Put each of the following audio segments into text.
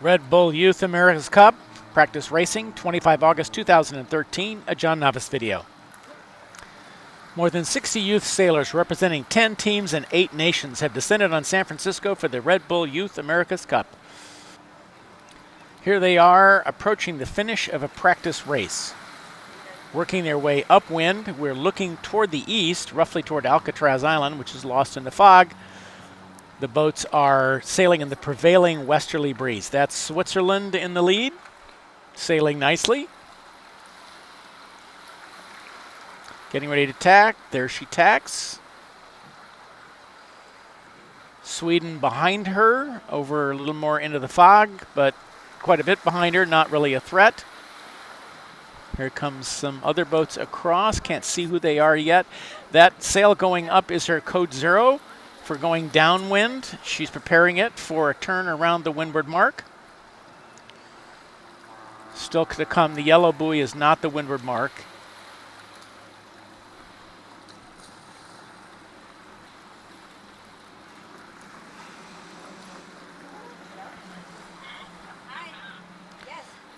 Red Bull Youth America's Cup, Practice Racing, 25 August 2013, a John Novice video. More than 60 youth sailors representing 10 teams and 8 nations have descended on San Francisco for the Red Bull Youth America's Cup. Here they are approaching the finish of a practice race. Working their way upwind, we're looking toward the east, roughly toward Alcatraz Island, which is lost in the fog. The boats are sailing in the prevailing westerly breeze. That's Switzerland in the lead, sailing nicely. Getting ready to tack. There she tacks. Sweden behind her, over a little more into the fog, but quite a bit behind her, not really a threat. Here comes some other boats across. Can't see who they are yet. That sail going up is her code 0 for going downwind. She's preparing it for a turn around the windward mark. Still to come, the yellow buoy is not the windward mark.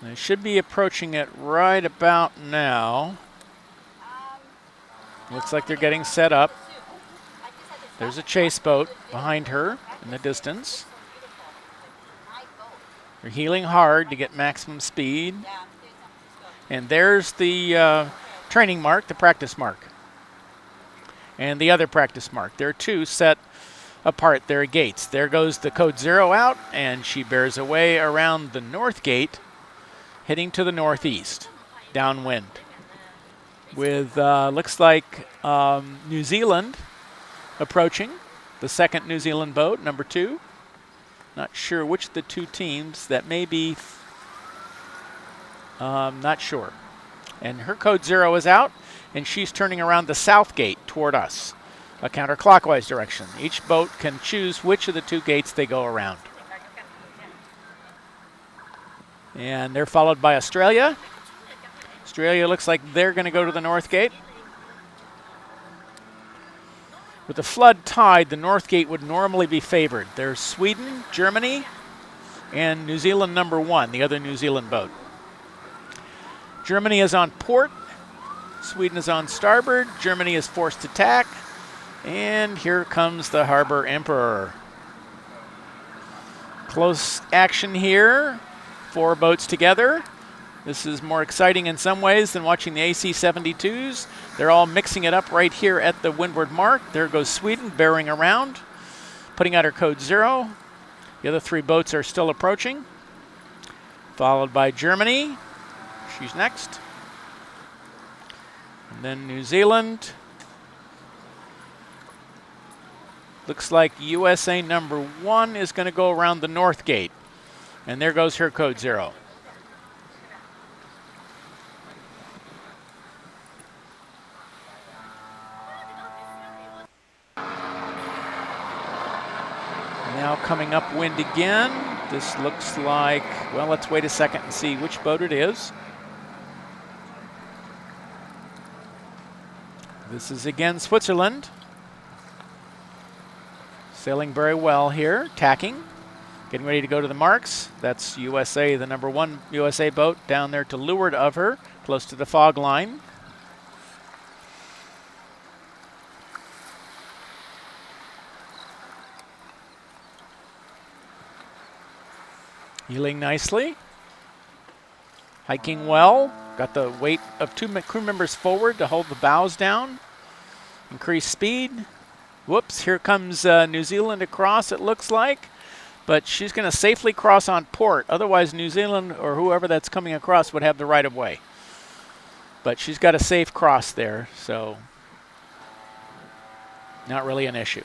They should be approaching it right about now. Looks like they're getting set up. There's a chase boat behind her in the distance. They're heeling hard to get maximum speed. And there's the training mark, the practice mark. And the other practice mark. There are two set apart. There are gates. There goes the code 0 out, and she bears away around the north gate, heading to the northeast, downwind. With, looks like New Zealand approaching, the second New Zealand boat, number 2. Not sure which of the two teams. That may be, not sure. And her code 0 is out, and she's turning around the south gate toward us, a counterclockwise direction. Each boat can choose which of the two gates they go around. And they're followed by Australia. Australia looks like they're going to go to the north gate. With the flood tide, the north gate would normally be favored. There's Sweden, Germany, and New Zealand number 1, the other New Zealand boat. Germany is on port. Sweden is on starboard. Germany is forced to tack. And here comes the Harbor Emperor. Close action here. 4 boats together. This is more exciting in some ways than watching the AC-72s. They're all mixing it up right here at the windward mark. There goes Sweden bearing around, putting out her code 0. The other 3 boats are still approaching, followed by Germany. She's next. And then New Zealand. Looks like USA number 1 is going to go around the north gate. And there goes her code 0. Now coming upwind again. This looks like, well, let's wait a second and see which boat it is. This is again Switzerland. Sailing very well here, tacking. Getting ready to go to the marks. That's USA, the number 1 USA boat down there to leeward of her, close to the fog line. Heeling nicely. Hiking well. Got the weight of 2 crew members forward to hold the bows down. Increase speed. Whoops, here comes New Zealand across, it looks like. But she's going to safely cross on port. Otherwise, New Zealand or whoever that's coming across would have the right of way. But she's got a safe cross there, so not really an issue.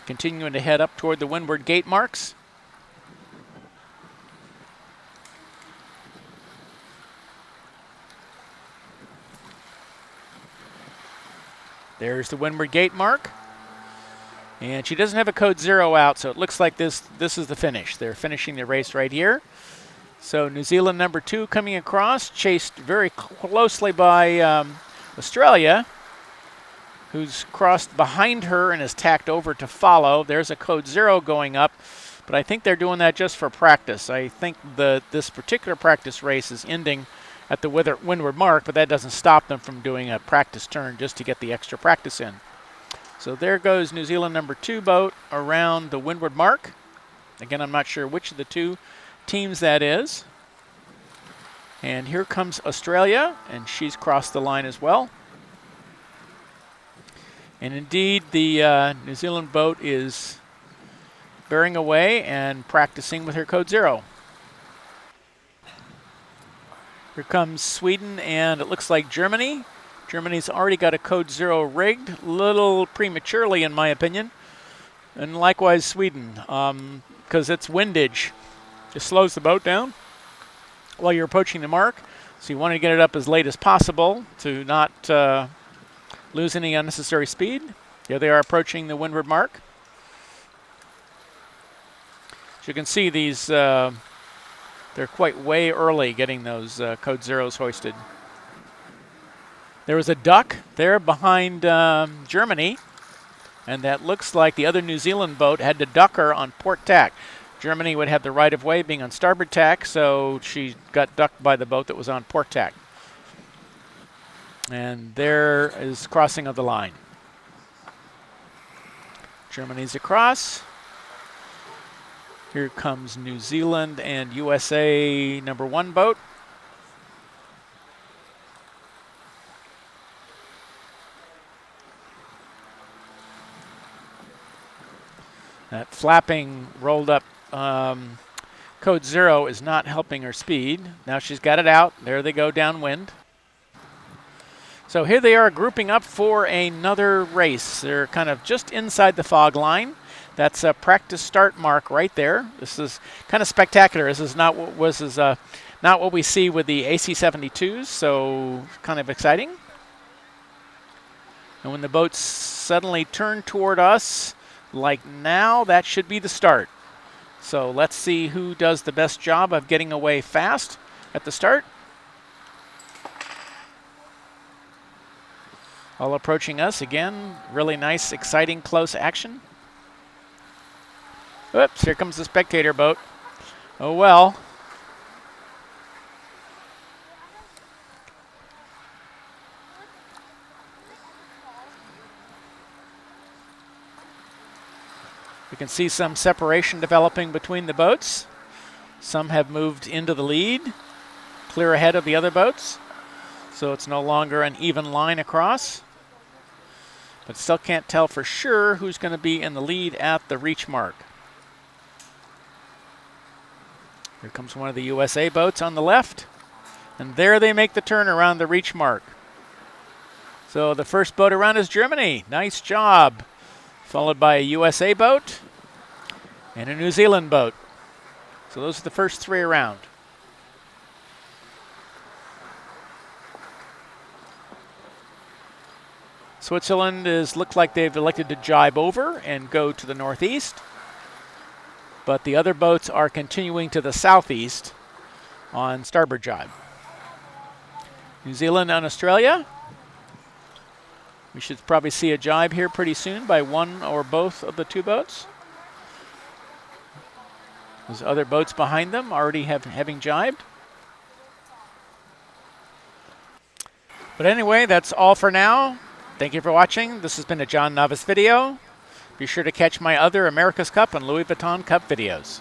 Continuing to head up toward the windward gate marks. There's the windward gate mark. And she doesn't have a code 0 out, so it looks like this is the finish. They're finishing the race right here. So New Zealand number 2 coming across, chased very closely by Australia. who's crossed behind her and is tacked over to follow. There's a code 0 going up, but I think they're doing that just for practice. I think this particular practice race is ending at the windward mark, but that doesn't stop them from doing a practice turn just to get the extra practice in. So there goes New Zealand number 2 boat around the windward mark. Again, I'm not sure which of the two teams that is. And here comes Australia, and she's crossed the line as well. And indeed, the New Zealand boat is bearing away and practicing with her code 0. Here comes Sweden, and it looks like Germany. Germany's already got a code 0 rigged, a little prematurely in my opinion. And likewise Sweden, because it's windage. Just slows the boat down while you're approaching the mark. So you want to get it up as late as possible to not lose any unnecessary speed. Here they are approaching the windward mark. As you can see, these they're quite way early getting those code 0s hoisted. There was a duck there behind Germany, and that looks like the other New Zealand boat had to duck her on port tack. Germany would have the right of way being on starboard tack, so she got ducked by the boat that was on port tack. And there is crossing of the line. Germany's across. Here comes New Zealand and USA number 1 boat. That flapping rolled up code 0 is not helping her speed. Now she's got it out. There they go downwind. So here they are grouping up for another race. They're kind of just inside the fog line. That's a practice start mark right there. This is kind of spectacular. This is not what we see with the AC-72s, so kind of exciting. And when the boats suddenly turn toward us, like now, that should be the start. So let's see who does the best job of getting away fast at the start. All approaching us again. Really nice, exciting, close action. Oops, here comes the spectator boat. Oh well. You can see some separation developing between the boats. Some have moved into the lead, clear ahead of the other boats. So it's no longer an even line across. But still can't tell for sure who's going to be in the lead at the reach mark. Here comes one of the USA boats on the left. And there they make the turn around the reach mark. So the first boat around is Germany. Nice job. Followed by a USA boat and a New Zealand boat. So those are the first 3 around. Switzerland looks like they've elected to jibe over and go to the northeast. But the other boats are continuing to the southeast on starboard jibe. New Zealand and Australia. We should probably see a jibe here pretty soon by one or both of the 2 boats. Those other boats behind them already having jibed. But anyway, that's all for now. Thank you for watching. This has been a John Novice video. Be sure to catch my other America's Cup and Louis Vuitton Cup videos.